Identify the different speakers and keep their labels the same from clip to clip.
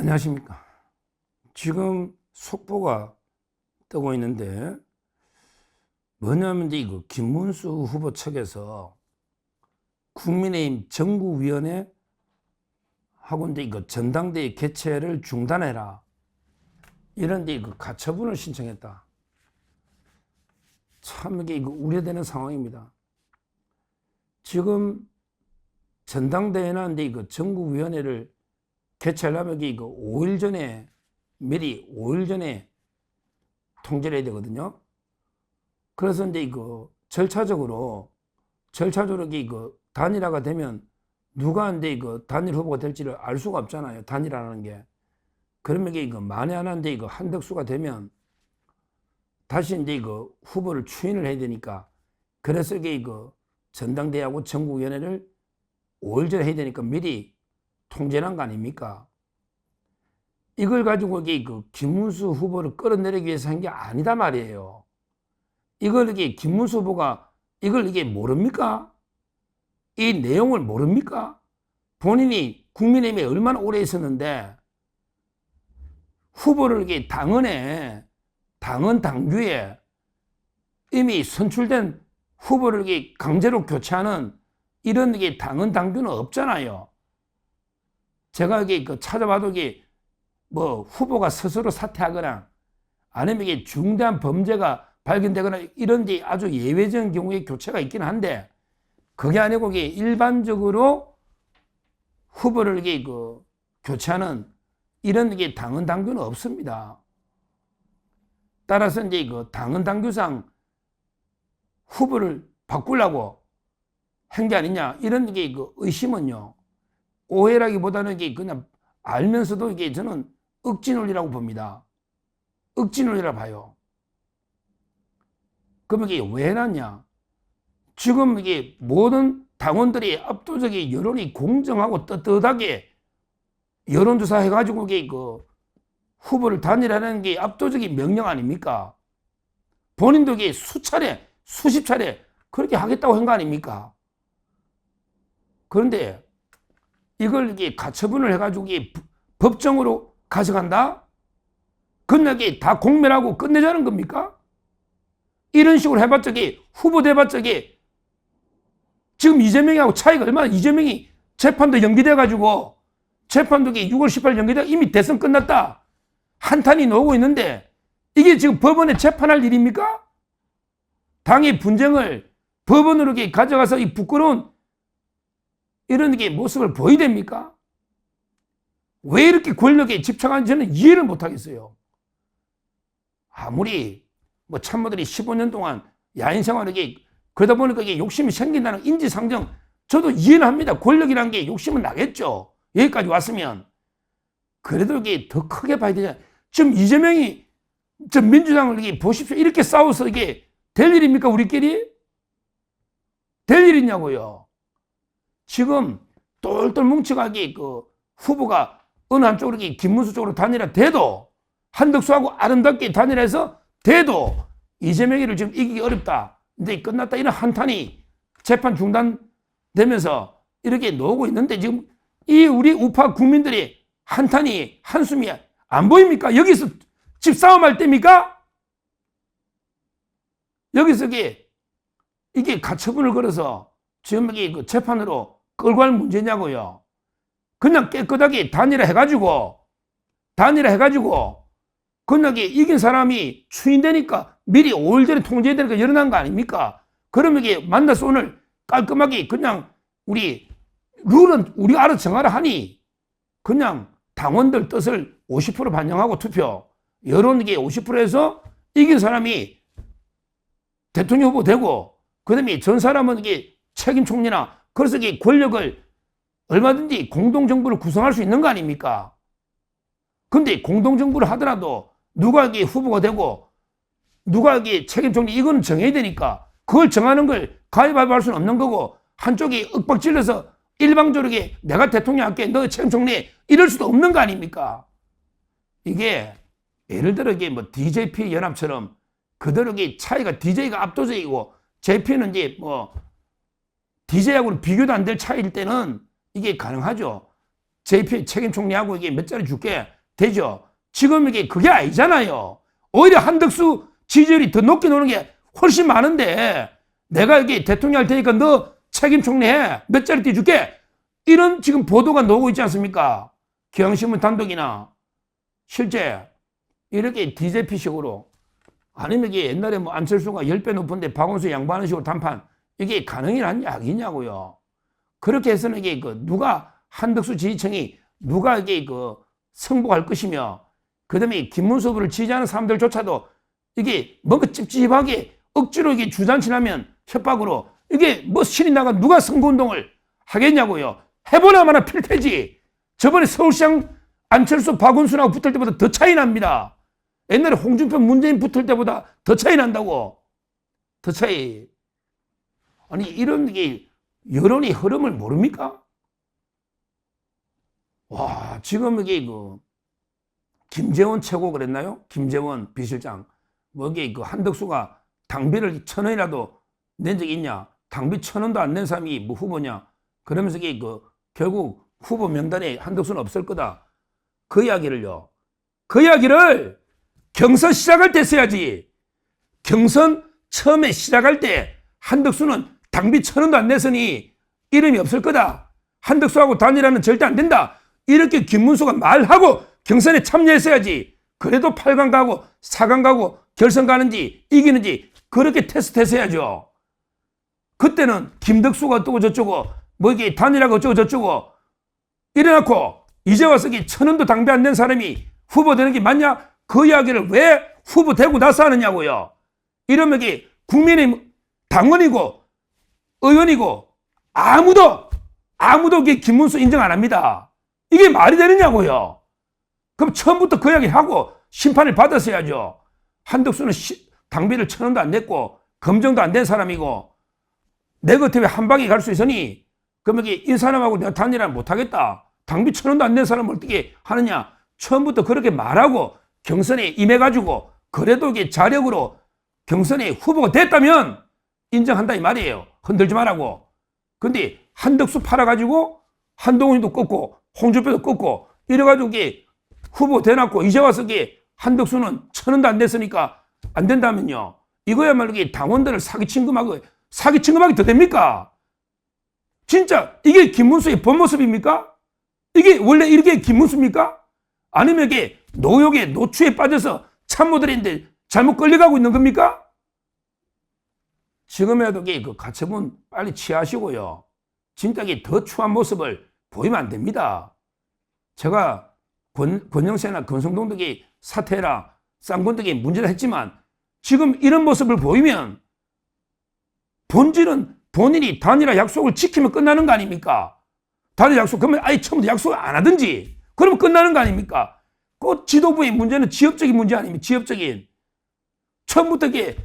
Speaker 1: 안녕하십니까. 지금 속보가 뜨고 있는데 뭐냐면 이제 이거 김문수 후보 측에서 국민의힘 정구위원회 하고 이제 이거 전당대회 개최를 중단해라 이런 데 이거 가처분을 신청했다. 참 이게 이거 우려되는 상황입니다. 지금 전당대회나 이제 이거 정구위원회를 개최하려면 이거 5일 전에 미리 5일 전에 통제를 해야 되거든요. 그래서 이제 이거 절차적으로 이거 단일화가 되면 누가 이제 이거 단일 후보가 될지를 알 수가 없잖아요. 단일화라는 게. 그러면 이거 만에 하나인데 이거 한덕수가 되면 다시 이제 이거 후보를 추인을 해야 되니까 그래서 이거 전당대회하고 전국위원회를 5일 전에 해야 되니까 미리 통제한 거 아닙니까? 이걸 가지고 이게 그 김문수 후보를 끌어내리기 위해서 한 게 아니다 말이에요. 이걸 이게 김문수 후보가 이걸 이게 모릅니까? 이 내용을 모릅니까? 본인이 국민의힘에 얼마나 오래 있었는데 후보를 이게 당원 당규에 이미 선출된 후보를 이게 강제로 교체하는 이런 게 당원 당규는 없잖아요. 제가 이게 찾아봐도 이게 뭐 후보가 스스로 사퇴하거나 아니면 이게 중대한 범죄가 발견되거나 이런 데 아주 예외적인 경우에 교체가 있긴 한데 그게 아니고 이게 일반적으로 후보를 이게 교체하는 이런 게 당헌 당규는 없습니다. 따라서 이제 당헌 당규상 후보를 바꾸려고 한 게 아니냐 이런 게 의심은요. 오해라기보다는 이게 그냥 알면서도 이게 저는 억지 논리라고 봅니다. 억지 논리라 봐요. 그럼 이게 왜 해놨냐? 지금 이게 모든 당원들이 압도적인 여론이 공정하고 떳떳하게 여론조사 해가지고 이게 후보를 단일화하는 게 압도적인 명령 아닙니까? 본인도 이게 수십 차례 그렇게 하겠다고 한 거 아닙니까? 그런데 이걸 이게 가처분을 해가지고 이게 법정으로 가져간다? 그냥 다 공멸하고 끝내자는 겁니까? 이런 식으로 해봤자 후보 돼봤자 지금 이재명하고 차이가 얼마나 이재명이 재판도 연기돼가지고 재판도 6월 18일 연기돼 이미 대선 끝났다. 한탄이 나오고 있는데 이게 지금 법원에 재판할 일입니까? 당의 분쟁을 법원으로 가져가서 이 부끄러운 이런 모습을 보여됩니까? 왜 이렇게 권력에 집착하는지 저는 이해를 못하겠어요. 아무리 뭐 참모들이 15년 동안 야인 생활을 그러다 보니까 이게 욕심이 생긴다는 인지상정 저도 이해는 합니다. 권력이라는 게 욕심은 나겠죠. 여기까지 왔으면. 그래도 이게 더 크게 봐야 되잖아요. 지금 이재명이 저 민주당을 보십시오. 이렇게 싸워서 이게 될 일입니까? 우리끼리? 될 일이냐고요. 지금 똘똘 뭉쳐가기 후보가 어느 한쪽으로 김문수 쪽으로 단일화 돼도 한덕수하고 아름답게 단일화해서 돼도 이재명이를 지금 이기기 어렵다. 근데 끝났다. 이런 한탄이 재판 중단되면서 이렇게 나오고 있는데 지금 이 우리 우파 국민들이 한탄이 한숨이 안 보입니까? 여기서 집싸움할 때입니까? 여기서 이게 가처분을 걸어서 지금 이게 재판으로 끌고 갈 문제냐고요. 그냥 깨끗하게 단일화 해가지고 그냥 이긴 사람이 추인되니까 미리 5일 전에 통제해야 되니까 열어난 거 아닙니까? 그러면 이게 만나서 오늘 깔끔하게 그냥 룰은 우리가 알아서 정하라 하니 그냥 당원들 뜻을 50% 반영하고 투표 여론 50%에서 이긴 사람이 대통령 후보 되고 그다음에 전 사람은 책임 총리나 그래서 권력을 얼마든지 공동정부를 구성할 수 있는 거 아닙니까? 근데 공동정부를 하더라도 누가 후보가 되고 누가 책임 총리 이거는 정해야 되니까 그걸 정하는 걸 가위바위보 할 수는 없는 거고 한쪽이 윽박질러서 일방적으로 내가 대통령 할게 너 책임 총리 이럴 수도 없는 거 아닙니까? 이게 예를 들어 뭐 DJP 연합처럼 그대로 차이가 DJ가 압도적이고 JP는 뭐 DJ하고는 비교도 안 될 차이일 때는 이게 가능하죠. JP 책임 총리하고 몇 자리 줄게 되죠. 지금 이게 그게 아니잖아요. 오히려 한덕수 지지율이 더 높게 노는 게 훨씬 많은데 내가 이게 대통령 할 테니까 너 책임 총리해. 몇 자리 띄줄게. 이런 지금 보도가 나오고 있지 않습니까? 경향신문 단독이나 실제 이렇게 DJP식으로 아니면 이게 옛날에 뭐 안철수가 10배 높은데 박원순 양보하는 식으로 단판 이게 가능이란 이야기냐고요. 그렇게 해서는 이게 누가 한덕수 지지층이 누가 이게 승복할 것이며 그다음에 김문수 후보를 지지하는 사람들조차도 이게 뭔가 찝찝하게 억지로 이게 주장치라면 협박으로 이게 뭐 신이 나가 누가 선거운동을 하겠냐고요. 해보나마나 필테지. 저번에 서울시장 안철수 박원순하고 붙을 때보다 더 차이 납니다. 옛날에 홍준표 문재인 붙을 때보다 더 차이 난다고. 더 차이. 아니 이런 게 여론의 흐름을 모릅니까? 와 지금 이게 김재원 최고 그랬나요? 김재원 비실장 뭐 이게 한덕수가 당비를 1,000원이라도 낸 적이 있냐? 당비 1,000원도 안 낸 사람이 뭐 후보냐? 그러면서 이게 결국 후보 명단에 한덕수는 없을 거다. 그 이야기를요. 그 이야기를 경선 시작할 때 써야지. 경선 처음에 시작할 때 한덕수는 당비 1,000원도 안 냈으니 이름이 없을 거다. 한덕수하고 단일화는 절대 안 된다. 이렇게 김문수가 말하고 경선에 참여했어야지. 그래도 8강 가고 4강 가고 결선 가는지 이기는지 그렇게 테스트했어야죠. 그때는 김덕수가 어쩌고 저쩌고 뭐 이게 단일화가 어쩌고 저쩌고 이래놓고 이제 와서 1,000원도 당비 안 낸 사람이 후보 되는 게 맞냐? 그 이야기를 왜 후보 되고 나서 하느냐고요. 이러면 이게 국민의 당원이고 의원이고 아무도 이게 김문수 인정 안 합니다. 이게 말이 되느냐고요. 그럼 처음부터 그 이야기를 하고 심판을 받았어야죠. 한덕수는 당비를 1,000원도 안 냈고 검증도 안 된 사람이고 네거티브에 한 방에 갈 수 있으니 그러면 이 사람하고 내가 단일화를 못하겠다. 당비 1,000원도 안 낸 사람을 어떻게 하느냐. 처음부터 그렇게 말하고 경선에 임해가지고 그래도 이게 자력으로 경선에 후보가 됐다면 인정한다 이 말이에요. 흔들지 말라고. 근데 한덕수 팔아가지고 한동훈이도 꺾고 홍준표도 꺾고 이래가지고 이게 후보 돼놨고 이제 와서 이게 한덕수는 1,000원도 안 냈으니까 안 된다면요. 이거야말로 이게 당원들을 사기친 금하기 더 됩니까? 진짜 이게 김문수의 본 모습입니까? 이게 원래 이렇게 김문수입니까? 아니면 이게 노역에 노추에 빠져서 참모들인데 잘못 끌려가고 있는 겁니까? 지금이라도 그 가처분 빨리 취하시고요. 진짜 더 추한 모습을 보이면 안 됩니다. 제가 권영세나 권성동 등의 사태라 쌍권 등의 문제를 했지만 지금 이런 모습을 보이면 본질은 본인이 단일화 약속을 지키면 끝나는 거 아닙니까? 단일화 약속 그러면 아예 처음부터 약속을 안 하든지 그러면 끝나는 거 아닙니까? 그 지도부의 문제는 지역적인 문제 아닙니까? 지역적인. 처음부터 이게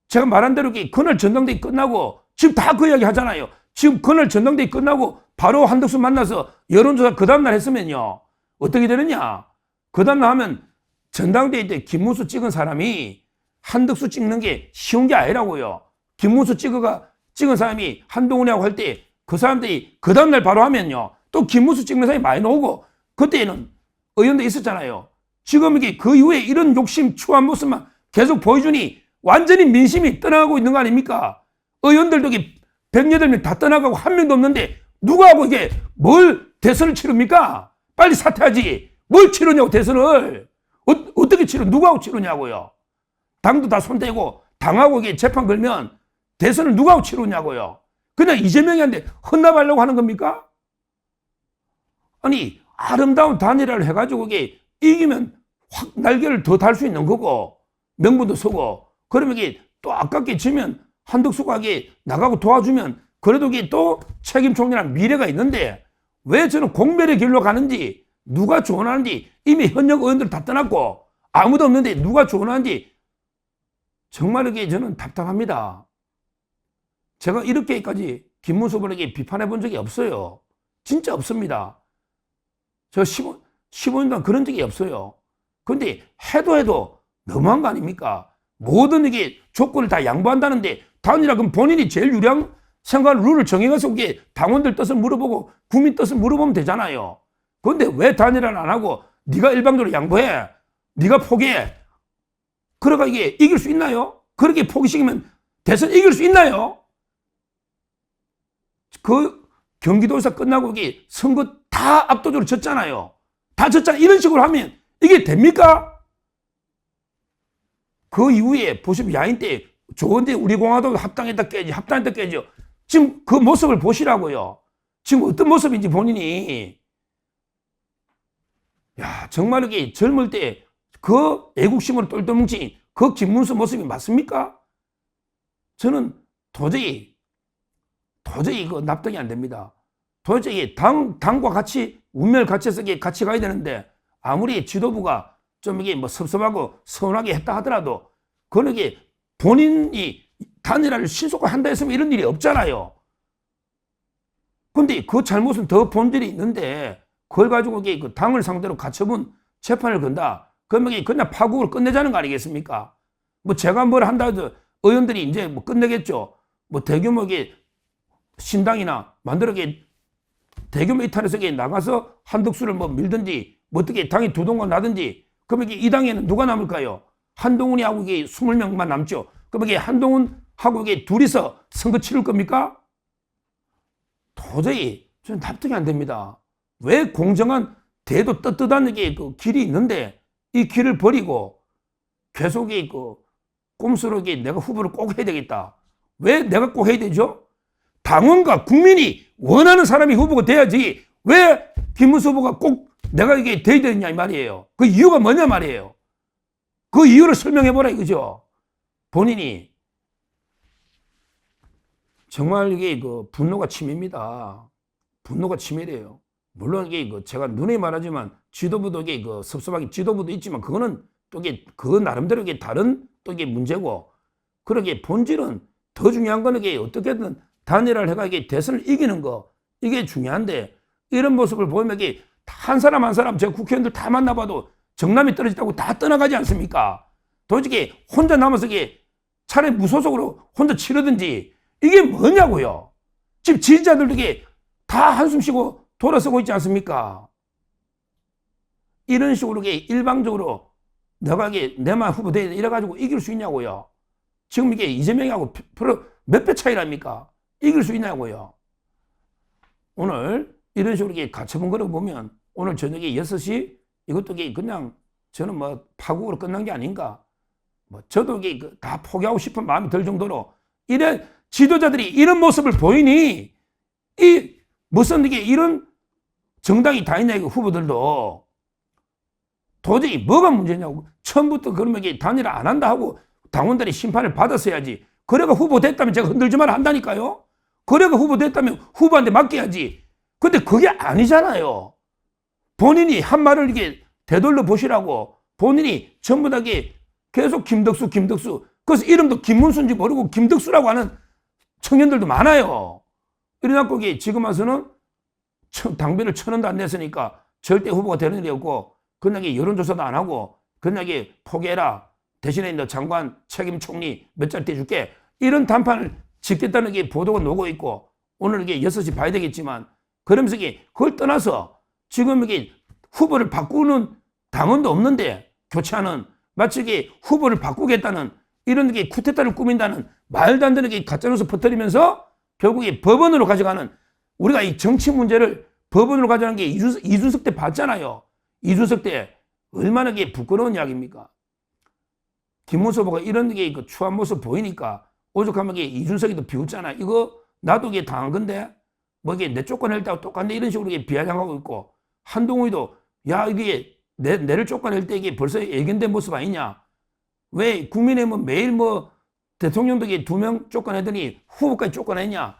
Speaker 1: 제가 말한 대로 그날 전당대회 끝나고 지금 다 그 이야기 하잖아요. 지금 그날 전당대회 끝나고 바로 한덕수 만나서 여론조사 그 다음날 했으면요. 어떻게 되느냐. 그 다음날 하면 전당대회 때 김문수 찍은 사람이 한덕수 찍는 게 쉬운 게 아니라고요. 김문수 찍은 사람이 한동훈이라고 할 때 그 사람들이 그 다음날 바로 하면요. 또 김문수 찍는 사람이 많이 나오고 그때는 의원도 있었잖아요. 지금 이게 그 이후에 이런 욕심 추한 모습만 계속 보여주니 완전히 민심이 떠나가고 있는 거 아닙니까? 의원들도 108명 다 떠나가고 한 명도 없는데 누가 하고 이게 뭘 대선을 치릅니까? 빨리 사퇴하지. 뭘 치르냐고 대선을. 어떻게 누가 하고 치르냐고요. 당도 다 손대고 당하고 이게 재판 걸면 대선을 누가 하고 치르냐고요. 그냥 이재명이한테 헌납하려고 하는 겁니까? 아니 아름다운 단일화를 해가지고 이게 이기면 확 날개를 더 달 수 있는 거고 명분도 서고 그러면 이게 또 아깝게 지면 한덕수가 이게 나가고 도와주면 그래도 이게 또 책임 총리란 미래가 있는데 왜 저는 공멸의 길로 가는지 누가 조언하는지 이미 현역 의원들 다 떠났고 아무도 없는데 누가 조언하는지 정말 이게 저는 답답합니다. 제가 이렇게까지 김문수 후보에게 비판해 본 적이 없어요. 진짜 없습니다. 저 15년 동안 그런 적이 없어요. 그런데 해도 너무한 거 아닙니까? 모든 이게 조건을 다 양보한다는데 단일화 그럼 본인이 제일 유리한 생각하는 룰을 정해가지고 이게 당원들 뜻을 물어보고 국민 뜻을 물어보면 되잖아요. 그런데 왜 단일화를 안 하고 네가 일방적으로 양보해. 네가 포기해. 그러가 이게 이길 수 있나요? 그렇게 포기시키면 대선 이길 수 있나요? 그 경기도에서 끝나고 이게 선거 다 압도적으로 졌잖아요. 다 졌잖아요. 이런 식으로 하면 이게 됩니까? 그 이후에 보시면 야인 때 좋은데 우리 공화도 합당했다 깨지, 합당했다 깨죠. 지금 그 모습을 보시라고요. 지금 어떤 모습인지 본인이. 야, 정말 이게 젊을 때 그 애국심으로 똘똘 뭉친 그 김문수 모습이 맞습니까? 저는 도저히 그 납득이 안 됩니다. 도저히 당과 같이 운명을 같이 해서 같이 가야 되는데 아무리 지도부가 좀 이게 뭐 섭섭하고 서운하게 했다 하더라도 그건 이게 본인이 단일화를 신속하게 한다 했으면 이런 일이 없잖아요. 근데 그 잘못은 더 본질이 있는데 그걸 가지고 이게 그 당을 상대로 가처분 재판을 건다. 그러면 이게 그냥 파국을 끝내자는 거 아니겠습니까? 뭐 제가 뭘 한다 해도 의원들이 이제 뭐 끝내겠죠. 뭐 대규모 이게 신당이나 만들어게 대규모 이탈에서 나가서 한덕수를 뭐 밀든지 뭐 어떻게 당이 두 동강 나든지 그러면 이 당에는 누가 남을까요? 한동훈이하고 이게 20명만 남죠. 그러면 이게 한동훈하고 이게 둘이서 선거 치를 겁니까? 도저히 저는 납득이 안 됩니다. 왜 공정한 대도 떳떳한 게 그 길이 있는데 이 길을 버리고 계속 그 꼼수로 내가 후보를 꼭 해야 되겠다. 왜 내가 꼭 해야 되죠? 당원과 국민이 원하는 사람이 후보가 돼야지 왜 김문수 후보가 꼭 내가 이게 돼야 되느냐 이 말이에요. 그 이유가 뭐냐 말이에요. 그 이유를 설명해보라 이거죠. 본인이 정말 이게 그 분노가 치밀입니다. 분노가 치밀해요. 물론 이게 그 제가 눈에 말하지만 지도부도 이게 그 섭섭하게 지도부도 있지만 그거는 또 이게 그 나름대로 이게 다른 또 이게 문제고 그러게 본질은 더 중요한 거는 이게 어떻게든 단일화를 해가 이게 대선을 이기는 거 이게 중요한데 이런 모습을 보면 이게 한 사람 한 사람 제가 국회의원들 다 만나봐도 정남이 떨어졌다고 다 떠나가지 않습니까? 도대체 혼자 남아서 이게 차라리 무소속으로 혼자 치르든지 이게 뭐냐고요. 지금 지지자들도 이게 다 한숨 쉬고 돌아서고 있지 않습니까? 이런 식으로 이게 일방적으로 내가 이게 내만 후보 돼 이래가지고 이길 수 있냐고요. 지금 이게 이재명하고 몇 배 차이랍니까? 이길 수 있냐고요. 오늘 이런 식으로 이게 가처분 걸어 보면 오늘 저녁에 6시 이것도 이게 그냥 저는 뭐 파국으로 끝난 게 아닌가. 뭐 저도 이게 다 포기하고 싶은 마음이 들 정도로 이런 지도자들이 이런 모습을 보이니 이 무슨 이게 이런 정당이 다 있냐 이거 후보들도 도저히 뭐가 문제냐고. 처음부터 그러면 이게 단일화 안 한다 하고 당원들이 심판을 받았어야지. 그래가 후보 됐다면 제가 흔들지 마라 한다니까요. 그래가 후보 됐다면 후보한테 맡겨야지. 근데 그게 아니잖아요. 본인이 한 말을 이게 되돌려 보시라고 본인이 전부 다 이게 계속 김덕수. 그래서 이름도 김문수인지 모르고 김덕수라고 하는 청년들도 많아요. 이래놓고 이게 지금 와서는 당비를 1,000원도 안 냈으니까 절대 후보가 되는 일이 없고 그냥 여론조사도 안 하고 그냥 포기해라. 대신에 너 장관 책임 총리 몇 달 떼줄게. 이런 단판을 짓겠다는 게 보도가 나오고 있고 오늘 이게 6시 봐야 되겠지만 그러면서 이게 그걸 떠나서 지금 이게 후보를 바꾸는 당원도 없는데 교체하는 마치 이게 후보를 바꾸겠다는 이런 게 쿠데타를 꾸민다는 말도 안 되는 게 가짜뉴스 퍼뜨리면서 결국에 법원으로 가져가는 우리가 이 정치 문제를 법원으로 가져가는 게 이준석 때 봤잖아요. 이준석 때 얼마나 이게 부끄러운 이야기입니까? 김문수 후보가 이런 게 추한 모습 보이니까 오죽하면 이게 이준석이 더 비웃잖아. 이거 나도 이게 당한 건데 뭐 이게 내 쫓아낼 때하고 똑같네 이런 식으로 이게 비아냥하고 있고 한동훈이도 야 이게 내를 쫓아낼 때 이게 벌써 예견된 모습 아니냐. 왜 국민의힘은 매일 뭐 대통령도 2명 쫓아내더니 후보까지 쫓아내냐.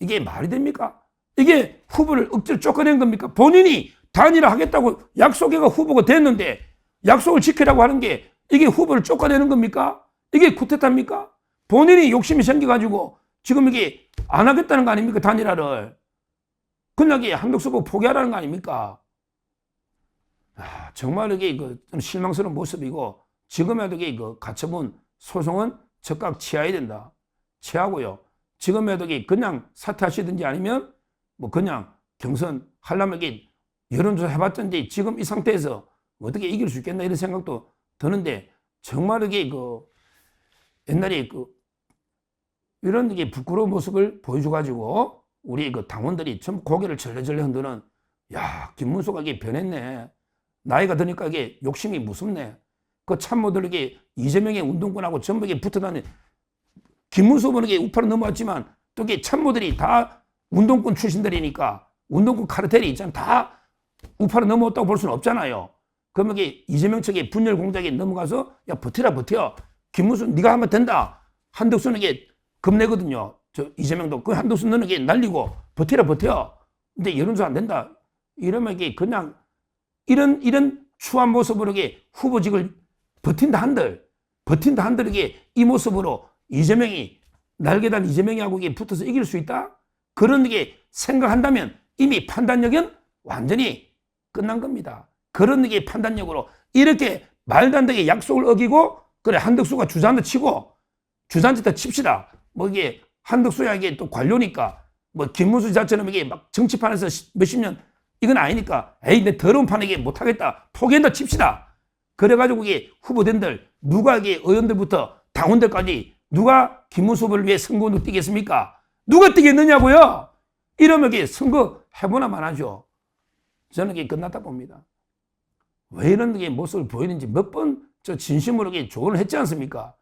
Speaker 1: 이게 말이 됩니까? 이게 후보를 억지로 쫓아낸 겁니까? 본인이 단일화 하겠다고 약속해가 후보가 됐는데 약속을 지키라고 하는 게 이게 후보를 쫓아내는 겁니까? 이게 쿠데타입니까? 본인이 욕심이 생겨가지고 지금 이게 안 하겠다는 거 아닙니까? 단일화를. 그냥 한덕수 후보 포기하라는 거 아닙니까? 정말 이게 좀 실망스러운 모습이고 지금에도 이게 가처분 소송은 즉각 취하해야 된다. 취하고요. 지금에도 이게 그냥 사퇴하시든지 아니면 뭐 그냥 경선 하려면 이게 여론조사 해봤던데 지금 이 상태에서 어떻게 이길 수 있겠나 이런 생각도 드는데 정말 이게 옛날에 이런 게 부끄러운 모습을 보여줘가지고 우리 당원들이 좀 고개를 절레절레 흔드는 야, 김문수가 이게 변했네. 나이가 드니까 이게 욕심이 무섭네. 그 참모들에게 이재명의 운동권하고 전부 이게 붙어다니 김문수 후보는 우파로 넘어왔지만 또 이게 참모들이 다 운동권 출신들이니까 운동권 카르텔이 있잖아. 다 우파로 넘어왔다고 볼 수는 없잖아요. 그러면 이게 이재명 측의 분열 공작에 넘어가서 야, 버텨라. 김문수 네가 하면 된다. 한덕수는 이게 겁내거든요. 저 이재명도 그 한덕수 너는 이게 날리고 버텨라. 근데 여론조사 안 된다. 이러면 이게 그냥 이런 추한 모습으로 이게 후보직을 버틴다 한들 이게 이 모습으로 이재명이 날개단 이재명이하고 이게 붙어서 이길 수 있다? 그런 게 생각한다면 이미 판단력은 완전히 끝난 겁니다. 그런 게 판단력으로 이렇게 말도 안 되게 약속을 어기고 그래 한덕수가 주저앉아 치고 주저앉아 칩시다. 뭐 이게 한덕수야 이게 또 관료니까 뭐 김문수 자처럼 이게 막 정치판에서 몇십 년 이건 아니니까 에이 내 더러운 판에 이게 못하겠다 포기한다 칩시다. 그래가지고 이게 후보된들 누가 이게 의원들부터 당원들까지 누가 김문수 후보를 위해 선거운동 뛰겠습니까? 누가 뛰겠느냐고요? 이러면 이게 선거 해보나만 하죠. 저는 이게 끝났다 봅니다. 왜 이런 게 모습을 보이는지 몇 번 저 진심으로 조언을 했지 않습니까?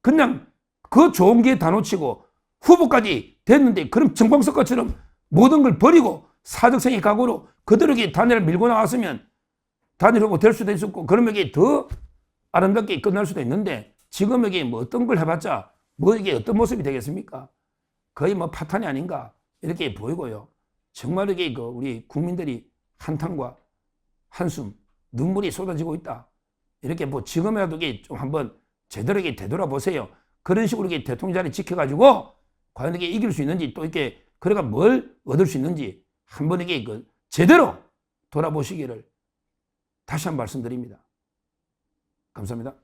Speaker 1: 그냥 그 좋은 게 다 놓치고 후보까지 됐는데 그럼 정광석과처럼 모든 걸 버리고 사적생의 각오로 그대로 단일을 밀고 나왔으면 단일 후보 될 수도 있었고 그러면 이게 더 아름답게 끝날 수도 있는데 지금 이게 뭐 어떤 걸 해봤자 뭐 이게 어떤 모습이 되겠습니까? 거의 뭐 파탄이 아닌가 이렇게 보이고요. 정말 이게 우리 국민들이 한탄과 한숨, 눈물이 쏟아지고 있다. 이렇게 뭐 지금이라도 좀 한번 제대로 되돌아보세요. 그런 식으로 대통령 자리 지켜가지고 과연 이게 이길 수 있는지 또 이렇게 그래가 뭘 얻을 수 있는지 한번 이게 제대로 돌아보시기를 다시 한번 말씀드립니다. 감사합니다.